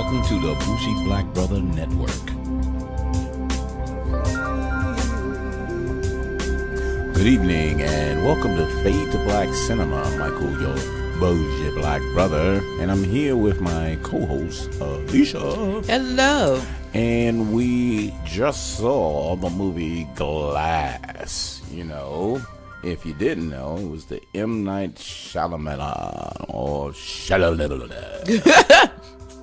Welcome to the Bougie Black Brother Network. Good evening and welcome to Fade to Black Cinema. Michael, your Bougie Black Brother, and I'm here with my co-host, Alicia. Hello. And we just saw the movie Glass. You know, if you didn't know, it was the M. Night Shyamalan or Shyamalan.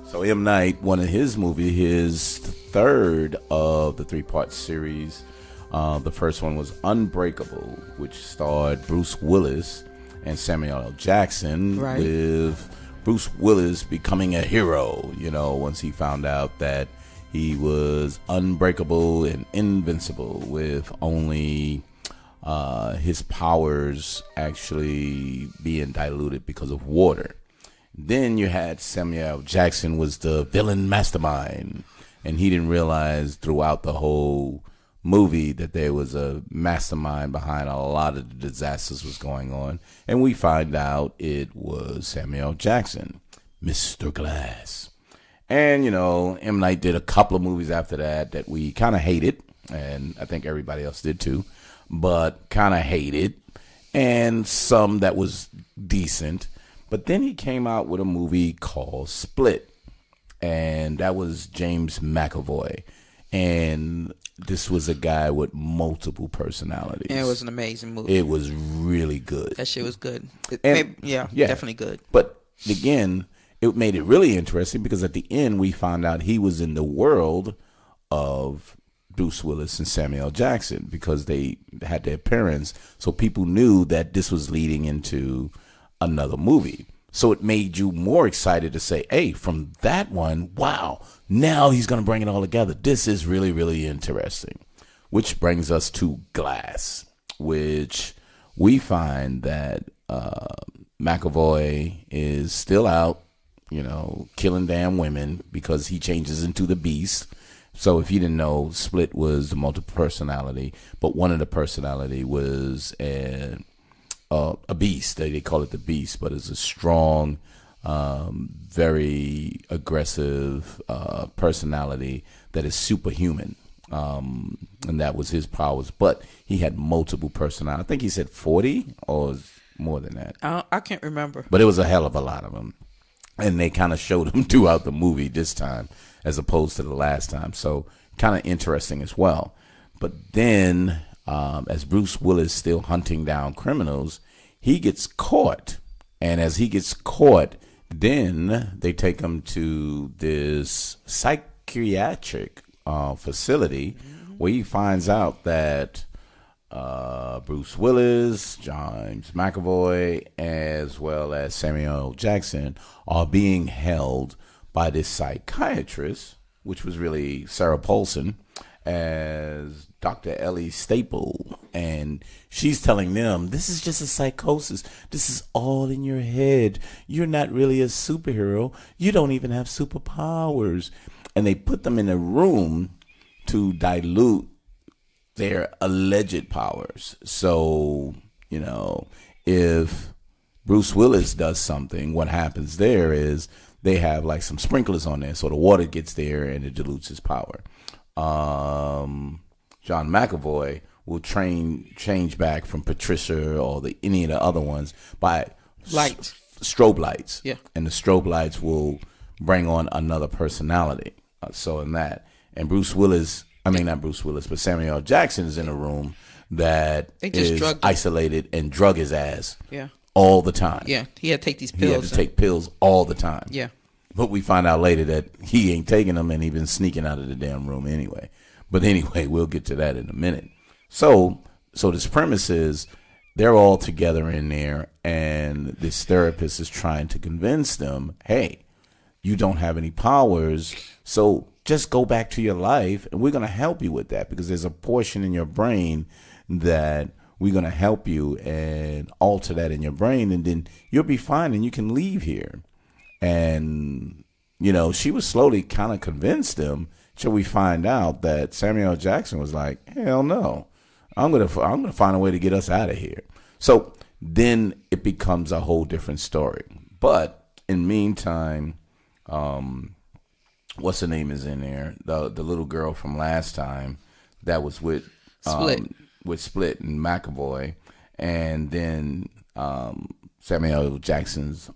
So M. Night, one of his movies, his third of the three-part series. The first one was Unbreakable, which starred Bruce Willis and Samuel L. Jackson, right, with Bruce Willis becoming a hero, you know, once he found out that he was unbreakable and invincible, with only his powers actually being diluted because of water. Then you had Samuel L. Jackson was the villain mastermind, and he didn't realize throughout the whole movie that there was a mastermind behind a lot of the disasters was going on. And we find out it was Samuel L. Jackson, Mr. Glass. And, you know, M. Night did a couple of movies after that we kind of hated, and I think everybody else did too, but kind of hated, and some that was decent. But then he came out with a movie called Split, and that was James McAvoy. And this was a guy with multiple personalities. And it was an amazing movie. It was really good. That shit was good. Yeah, definitely good. But again, it made it really interesting because at the end we found out he was in the world of Bruce Willis and Samuel L. Jackson because they had their appearance. So people knew that this was leading into another movie. So it made you more excited to say, hey, from that one, wow, now he's going to bring it all together. This is really, really interesting. Which brings us to Glass, which we find that McAvoy is still out, you know, killing damn women because he changes into the beast. So if you didn't know, Split was the multiple personality, but one of the personality was a beast. They call it the beast, but it's a strong, very aggressive personality that is superhuman. And that was his powers. But he had multiple personalities. I think he said 40 or more than that. I can't remember. But it was a hell of a lot of them. And they kind of showed them throughout the movie this time as opposed to the last time. So kind of interesting as well. But then as Bruce Willis still hunting down criminals, he gets caught. And as he gets caught, then they take him to this psychiatric facility where he finds out that Bruce Willis, James McAvoy, as well as Samuel L. Jackson are being held by this psychiatrist, which was really Sarah Paulson, as Dr. Ellie Staple, and she's telling them, this is just a psychosis. This is all in your head. You're not really a superhero. You don't even have superpowers. And they put them in a room to dilute their alleged powers. So, you know, if Bruce Willis does something, what happens there is they have like some sprinklers on there, so the water gets there and it dilutes his power. John McAvoy will change back from Patricia or any of the other ones by lights, strobe lights. Yeah, and the strobe lights will bring on another personality. So in that, and Bruce Willis, I mean not Bruce Willis, but Samuel L. Jackson is in a room that is isolated and drug his ass. Yeah, all the time. Yeah, he had to take these pills. He had to take pills all the time. Yeah. But we find out later that he ain't taking them and he been sneaking out of the damn room anyway. But anyway, we'll get to that in a minute. So this premise is they're all together in there and this therapist is trying to convince them, hey, you don't have any powers, so just go back to your life and we're going to help you with that because there's a portion in your brain that we're going to help you and alter that in your brain and then you'll be fine and you can leave here. And, you know, she was slowly kind of convinced them till we find out that Samuel L. Jackson was like, hell no, I'm gonna find a way to get us out of here. So then it becomes a whole different story. But in the meantime, what's her name is in there? The little girl from last time that was with Split and McAvoy, and then Samuel L. Jackson's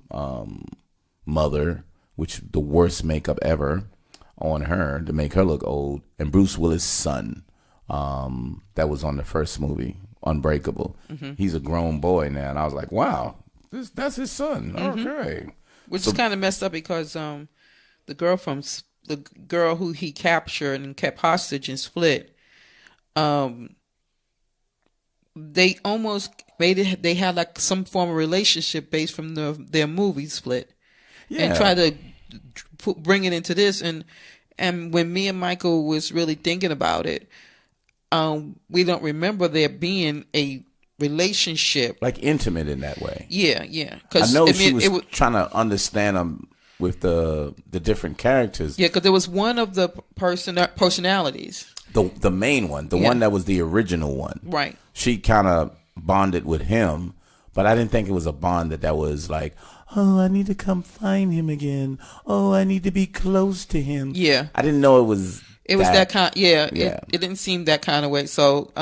mother, which the worst makeup ever on her to make her look old, and Bruce Willis' son, that was on the first movie, Unbreakable. Mm-hmm. He's a grown boy now, and I was like, wow, that's his son. Mm-hmm. Okay, which is kind of messed up because the girl who he captured and kept hostage and Split, they almost made it. They had like some form of relationship based from their movie Split, and try to bring it into this. And when me and Michael was really thinking about it, we don't remember there being a relationship like intimate in that way. Yeah. I know she was trying to understand them with the different characters. Yeah, because there was one of the personalities. The main one, the one that was the original one. Right. She kind of bonded with him, but I didn't think it was a bond that was like, oh, I need to come find him again. Oh, I need to be close to him. Yeah. I didn't know it was that kind. Yeah. It didn't seem that kind of way. So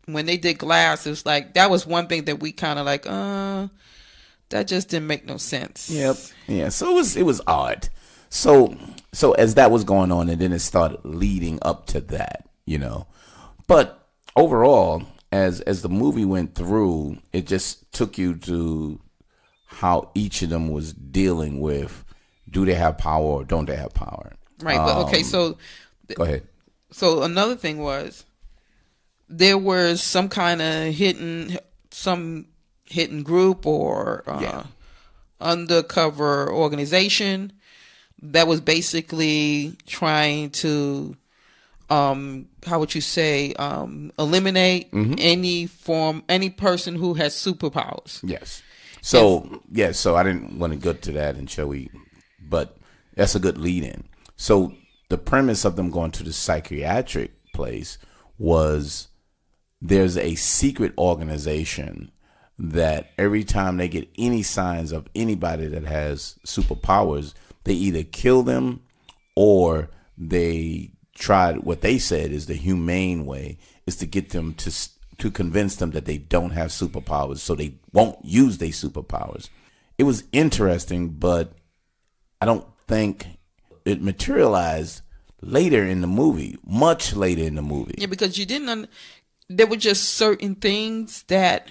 when they did Glass, it was like, that was one thing that we kind of like, that just didn't make no sense. Yep. Yeah. So it was odd. So as that was going on, and then it started leading up to that, But overall, as the movie went through, it just took you to how each of them was dealing with, do they have power or don't they have power? Right. But okay. So go ahead. So another thing was there was some kind of hidden group or undercover organization that was basically trying to, how would you say, eliminate any person who has superpowers. Yes. So I didn't want to go to that, but that's a good lead in. So the premise of them going to the psychiatric place was there's a secret organization that every time they get any signs of anybody that has superpowers, they either kill them or they tried what they said is the humane way is to get them to convince them that they don't have superpowers so they won't use their superpowers. It was interesting, but I don't think it materialized later in the movie, much later in the movie. Yeah, because you there were just certain things that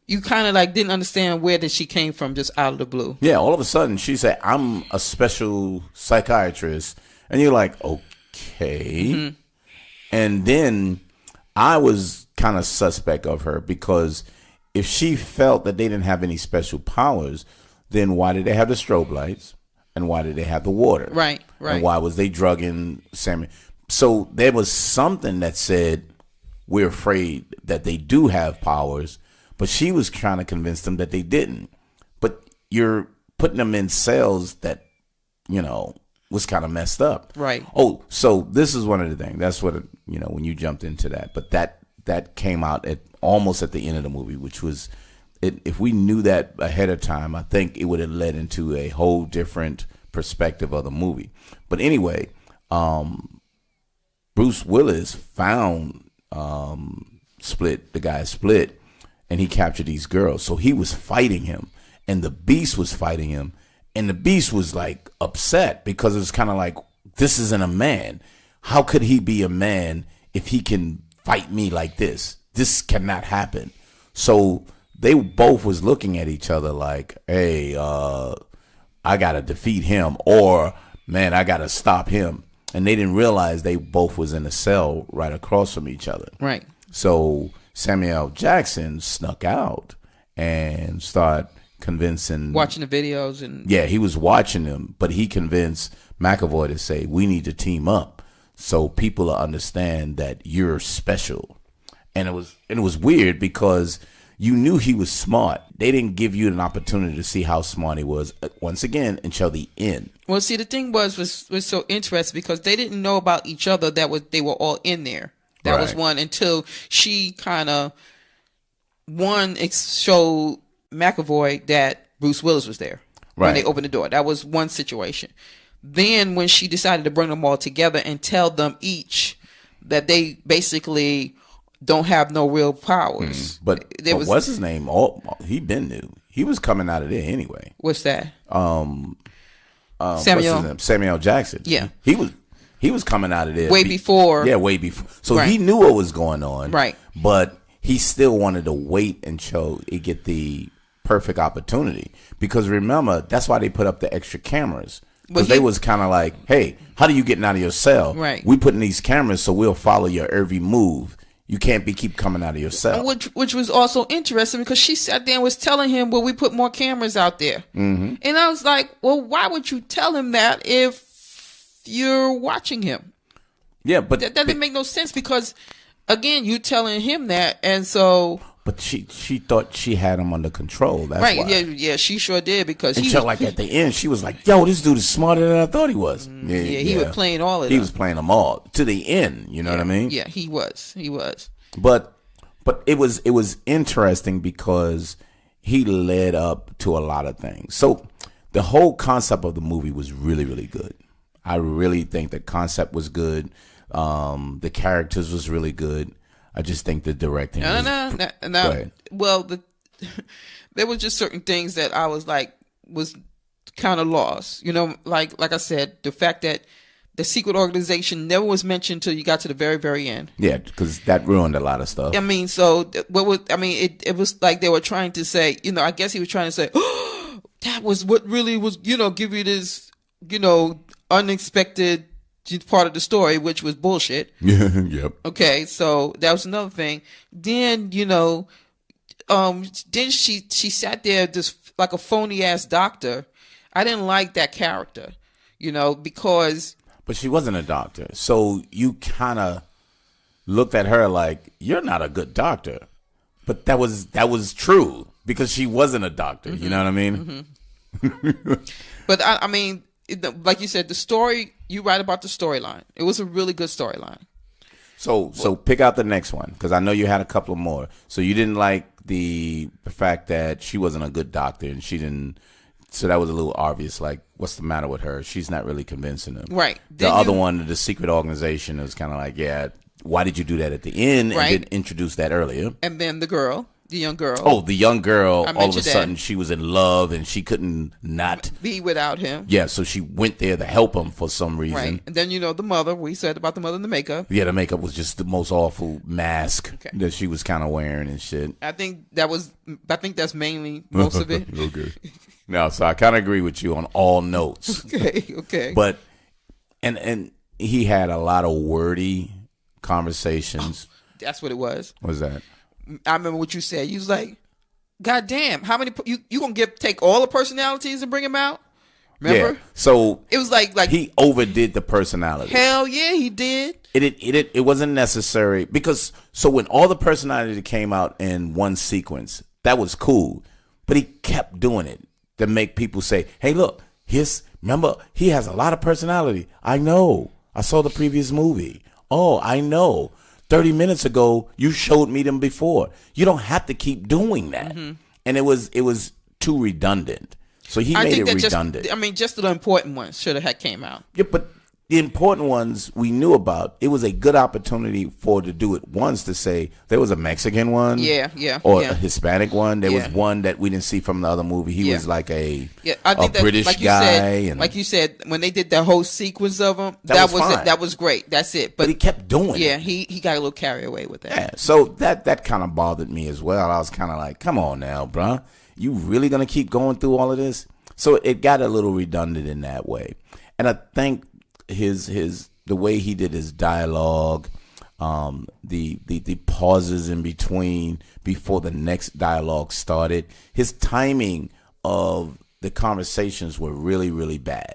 you kind of like didn't understand where that she came from just out of the blue. Yeah, all of a sudden she said, I'm a special psychiatrist. And you're like, okay. Mm-hmm. And then I was kind of suspect of her because if she felt that they didn't have any special powers, then why did they have the strobe lights? And why did they have the water? Right. And why was they drugging Sammy? So there was something that said, we're afraid that they do have powers, but she was trying to convince them that they didn't. But you're putting them in cells that, was kind of messed up. Right. Oh, so this is one of the things. That's what, when you jumped into that. But that came out almost at the end of the movie, which was, if we knew that ahead of time, I think it would have led into a whole different perspective of the movie. But anyway, Bruce Willis found the guy Split, and he captured these girls. So he was fighting him, and the Beast was fighting him, and the Beast was like upset because it's kind of like, this isn't a man. How could he be a man if he can fight me like this? This cannot happen. So they both was looking at each other like, hey, I got to defeat him, or man, I got to stop him. And they didn't realize they both was in a cell right across from each other. Right. So Samuel L. Jackson snuck out and started convincing. Watching the videos. And yeah, he was watching them, but he convinced McAvoy to say, we need to team up so people will understand that you're special. And it was weird because you knew he was smart. They didn't give you an opportunity to see how smart he was, once again, until the end. Well, see, the thing was so interesting because they didn't know about each other. They were all in there. That was one until she kind of showed McAvoy that Bruce Willis was there when they opened the door. That was one situation. Then when she decided to bring them all together and tell them each that they basically don't have no real powers. But what's his name? He been new. He was coming out of there anyway. What's that? Samuel. Samuel Jackson. Yeah. He was coming out of there way before. Yeah, way before. So he knew what was going on. Right. But he still wanted to wait until he get the perfect opportunity. Because remember, that's why they put up the extra cameras. Because they was kind of like, hey, how do you getting out of your cell? Right. We putting these cameras so we'll follow your every move. You can't keep coming out of your cell. Which was also interesting because she sat there and was telling him, well, we put more cameras out there. Mm-hmm. And I was like, well, why would you tell him that if you're watching him? Yeah, but that doesn't make no sense because, again, you telling him that, and so. But she thought she had him under control. That's right. Why. Yeah, she sure did because until like at the end, she was like, "Yo, this dude is smarter than I thought he was." He was playing all of them. He was playing them all to the end. You know what I mean? Yeah, he was. But it was interesting because he led up to a lot of things. So the whole concept of the movie was really, really good. I really think the concept was good. The characters was really good. I just think the directing. No. Well, there was just certain things that I was kind of lost. You know, like I said, the fact that the secret organization never was mentioned until you got to the very, very end. Yeah, because that ruined a lot of stuff. I mean, so it was like they were trying to say. You know, I guess he was trying to say, oh, that was what really was. You know, give you this, unexpected part of the story, which was bullshit. Yep. Okay, so that was another thing. Then then she sat there just like a phony ass doctor. I didn't like that character, because. But she wasn't a doctor, so you kind of looked at her like you're not a good doctor. But that was true because she wasn't a doctor. Mm-hmm. You know what I mean? Mm-hmm. But I mean. Like you said, the story, you're right about the storyline. It was a really good storyline. So pick out the next one, because I know you had a couple more. So you didn't like the fact that she wasn't a good doctor, and she didn't. So that was a little obvious. Like, what's the matter with her? She's not really convincing him. Right. The other one, the secret organization, is kind of like, yeah, why did you do that at the end and didn't introduce that earlier? And then the girl. The young girl. Oh, the young girl. All of a sudden, she was in love, and she couldn't not be without him. Yeah, so she went there to help him for some reason. Right, and then the mother. We said about the mother and the makeup. Yeah, the makeup was just the most awful mask that she was kind of wearing and shit. I think that's mainly most of it. Okay. No, so I kind of agree with you on all notes. Okay. But and he had a lot of wordy conversations. That's what it was. What was that? I remember what you said. You was like, "God damn, how many you gonna take all the personalities and bring them out?" Remember? Yeah. So it was like he overdid the personality. Hell yeah, he did. It wasn't necessary because when all the personality came out in one sequence, that was cool. But he kept doing it to make people say, "Hey, look, remember he has a lot of personality." I know. I saw the previous movie. Oh, I know. 30 minutes ago, you showed me them before. You don't have to keep doing that. Mm-hmm. And it was too redundant. So he made it redundant. Just the important ones should have came out. Yeah, but the important ones we knew about. It was a good opportunity to do it once to say there was a Mexican one. Or a Hispanic one. There was one that we didn't see from the other movie. He was like a British guy. Like you said, when they did that whole sequence of them, that was it. That was great. That's it. But he kept doing it. Yeah, he got a little carried away with that. Yeah, so that kind of bothered me as well. I was kind of like, come on now, bruh. You really going to keep going through all of this? So it got a little redundant in that way. And I think the way he did his dialogue, the pauses in between before the next dialogue started, his timing of the conversations were really, really bad.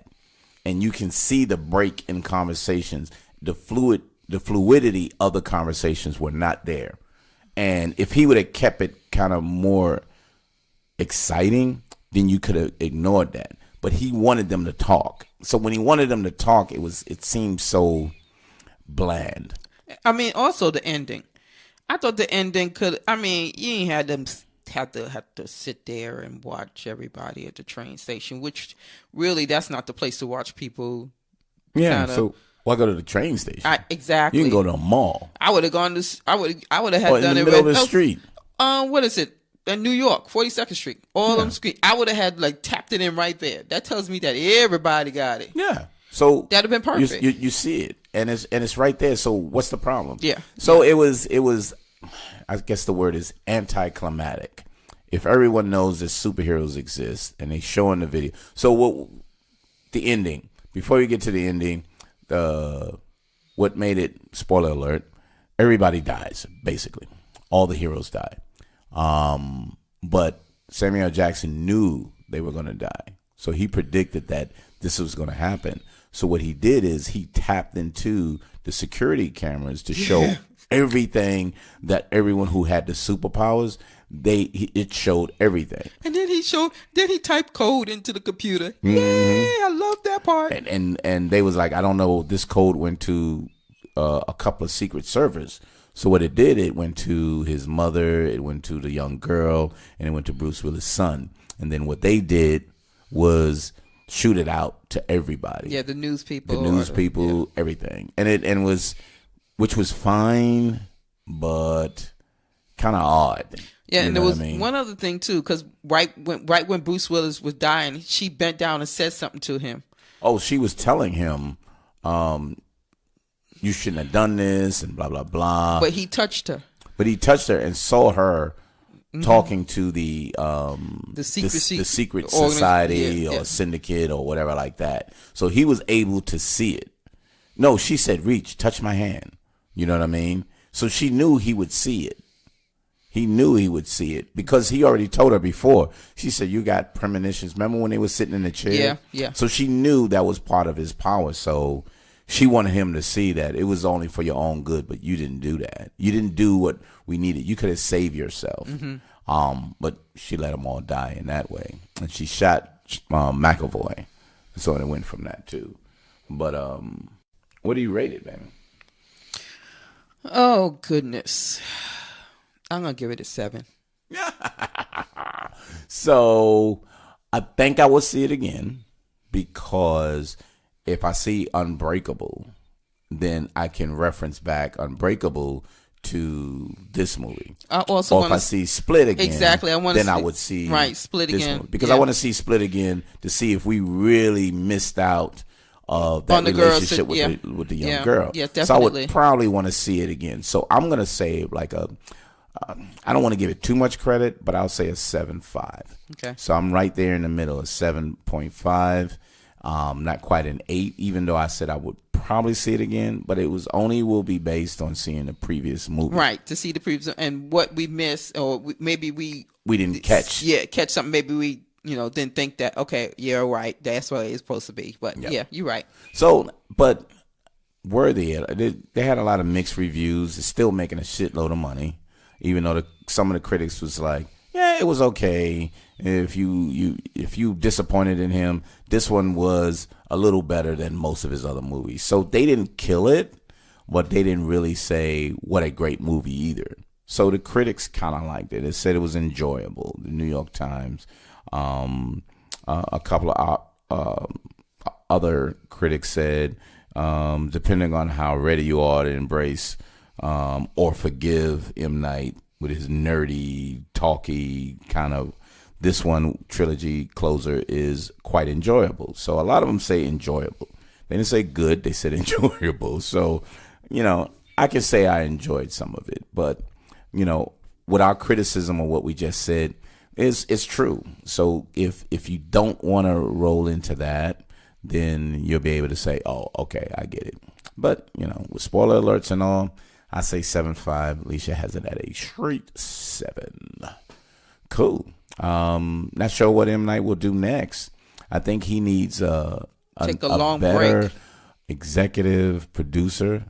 And you can see the break in conversations. The fluidity of the conversations were not there. And if he would have kept it kind of more exciting, then you could have ignored that. But he wanted them to talk. So when he wanted them to talk, it seemed so bland. Also the ending. I thought the ending you ain't had them have to sit there and watch everybody at the train station, which really that's not the place to watch people. Yeah, so why go to the train station? Exactly. You can go to a mall. I would have gone to. I would have had or done in the it middle of the street. What is it? In New York, 42nd Street, all them screen. I would have had like tapped it in right there. That tells me that everybody got it. Yeah, so that'd have been perfect. You see it, and it's right there. So what's the problem? Yeah. So it was. I guess the word is anticlimactic. If everyone knows that superheroes exist and they show in the video, so the ending. Before you get to the ending, what made it, spoiler alert, everybody dies basically. All the heroes die. But Samuel L. Jackson knew they were going to die. So he predicted that this was going to happen. So what he did is he tapped into the security cameras to show everything that everyone who had the superpowers, it showed everything. And then he typed code into the computer. Mm-hmm. Yeah, I love that part. And they was like, I don't know, this code went to a couple of secret servers. So what it did, it went to his mother, it went to the young girl, and it went to Bruce Willis' son. And then what they did was shoot it out to everybody. Yeah, the news people. Everything. And which was fine, but kind of odd. Yeah, and there was one other thing too, because right when Bruce Willis was dying, she bent down and said something to him. Oh, she was telling him, you shouldn't have done this and blah, blah, blah. But he touched her. And saw her talking to the secret society or syndicate or whatever like that. So he was able to see it. No, she said, reach, touch my hand. You know what I mean? So she knew he would see it. He knew he would see it because he already told her before. She said, you got premonitions. Remember when they were sitting in the chair? Yeah, yeah. So she knew that was part of his power. So she wanted him to see that it was only for your own good, but you didn't do that. You didn't do what we needed. You could have saved yourself. Mm-hmm. But she let them all die in that way. And she shot McAvoy. So it went from that too. But what do you rate it, man? Oh, goodness. I'm going to give it a 7. So I think I will see it again because if I see Unbreakable, then I can reference back Unbreakable to this movie. I also if I see Split again, exactly. I would see Split this again movie. Because I want to see Split again to see if we really missed out that relationship with the young girl. Yeah, definitely. So I would probably want to see it again. So I'm going to say like I don't want to give it too much credit, but I'll say a 7.5. Okay. So I'm right there in the middle, a 7.5. Not quite an 8, even though I said I would probably see it again, but it will be based on seeing the previous movie. Right, to see the previous and what we missed, or maybe we didn't catch. Yeah, catch something. Maybe we didn't think that. Okay, yeah, right. That's what it's supposed to be. But yeah, you're right. So, but worthy. They had a lot of mixed reviews. It's still making a shitload of money, even though some of the critics was like, yeah, it was okay. If you disappointed in him, this one was a little better than most of his other movies. So they didn't kill it, but they didn't really say what a great movie either. So the critics kind of liked it. They said it was enjoyable. The New York Times, a couple of other critics said, depending on how ready you are to embrace or forgive M. Night with his nerdy, talky kind of, this one, trilogy closer, is quite enjoyable. So a lot of them say enjoyable. They didn't say good, they said enjoyable. So, I can say I enjoyed some of it. But, with our criticism of what we just said, it's true. So if you don't want to roll into that, then you'll be able to say, oh, okay, I get it. But, with spoiler alerts and all, I say 7.5. Alicia has it at a straight 7. Cool. Not sure what M. Night will do next. I think he needs a long better break. Executive producer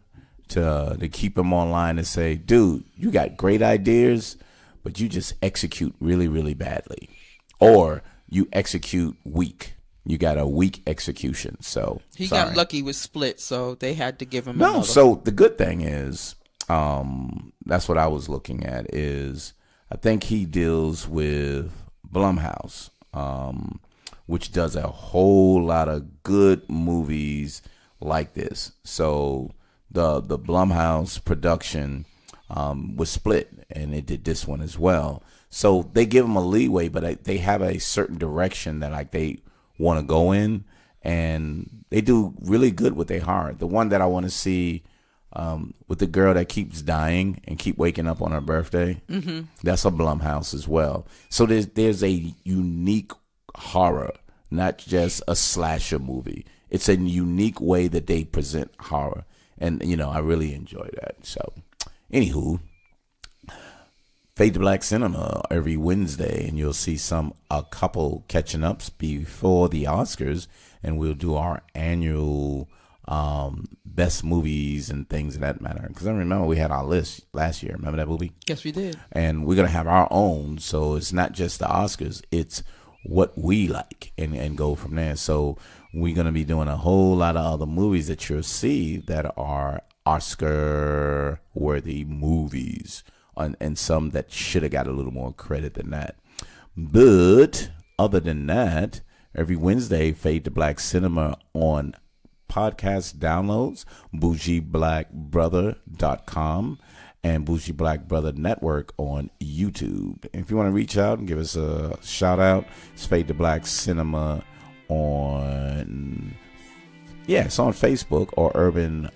to keep him online and say, dude, you got great ideas, but you just execute really, really badly. Or you execute weak. You got a weak execution. So he got lucky with Split, so they had to give him another. So the good thing is, that's what I was looking at, is I think he deals with Blumhouse, which does a whole lot of good movies like this. So the Blumhouse production was split, and it did this one as well. So they give them a leeway, but they have a certain direction that like they want to go in, and they do really good with their horror. The one that I want to see with the girl that keeps dying and keep waking up on her birthday, that's a Blumhouse as well. So there's a unique horror, not just a slasher movie. It's a unique way that they present horror, and I really enjoy that. So, anywho, Fade to Black Cinema every Wednesday, and you'll see a couple catching ups before the Oscars, and we'll do our annual best movies and things of that matter. Because I remember we had our list last year. Remember that movie? Yes, we did. And we're gonna have our own, so it's not just the Oscars; it's what we like, and go from there. So we're gonna be doing a whole lot of other movies that you'll see that are Oscar-worthy movies, and some that should have got a little more credit than that. But other than that, every Wednesday, Fade to Black Cinema on podcast downloads, bougieblackbrother.com and Bougie Black Brother Network on YouTube. If you want to reach out and give us a shout out, it's Fade to Black Cinema it's on Facebook, or Urban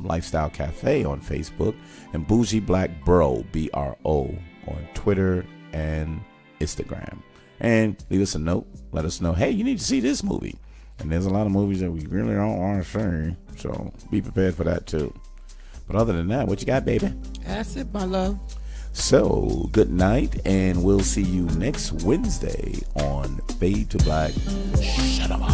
Lifestyle Cafe on Facebook, and Bougie Black Bro, BRO, on Twitter and Instagram. And leave us a note, let us know, hey, you need to see this movie. And there's a lot of movies that we really don't want to see, so be prepared for that too. But other than that, what you got, baby? That's it, my love. So, good night, and we'll see you next Wednesday on Fade to Black Shadowy.